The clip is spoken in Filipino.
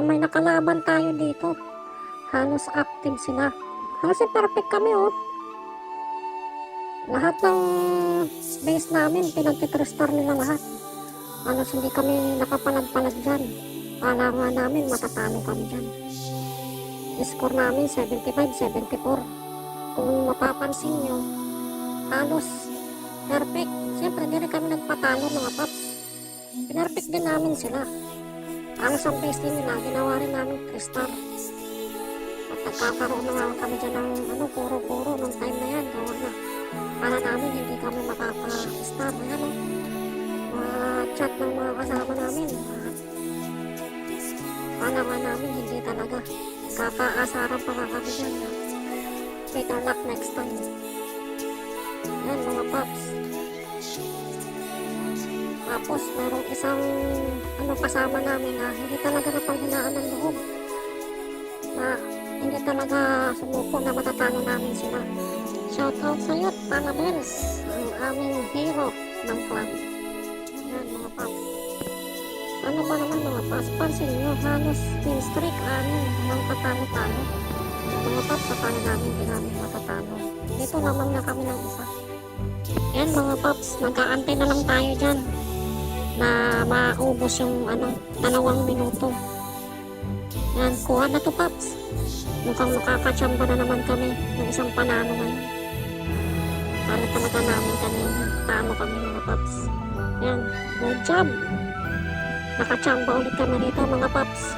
May nakalaban tayo dito. Halos active sila. Halos perfect kami oh. Lahat ng base namin, pinag-3-star nila lahat. Halos hindi kami nakapalag-palag dyan. Kala nga namin matatalo kami dyan. Score namin 75-74. Kung mapapansin nyo, halos perfect. Siyempre, hindi rin kami nagpatalo mga paps. Perfect din namin sila. Halos ang base din nila, ginawa rin namin 3-star. At nagkakaroon na nga kami dyan ng puro-puro nung time na yan. Gawa na. Para namin hindi kami makaka-star. Ayan o. Chat ng mga kasama namin. Kala nga namin hindi talaga. Kakaasaran pa nga kami dyan. Better luck next time. Ayan mga paps. Tapos merong isang kasama namin na hindi talaga napanghinaan ng loob. Na hindi talaga sumuko na matatalo namin sila. Shoutout sa iyo, Tanabels, ang aming hero ng club. Yan mga paps. Ano ba naman mga paps? Pansin nyo, halos win streak amin ng patalo-talo. Mga paps, sa paano namin hindi namin matatalo. Dito lamang na kami ng isa. Yan mga paps, nag-aantay na lang tayo dyan na maubos yung 2 minuto. Yan, kuha na to paps. Mukhang makakachamba na naman kami ng isang panalo ngayon. Para talaga namin kanina. Talo kami mga paps. Yan, good job. Nakachamba ulit kami rito mga paps.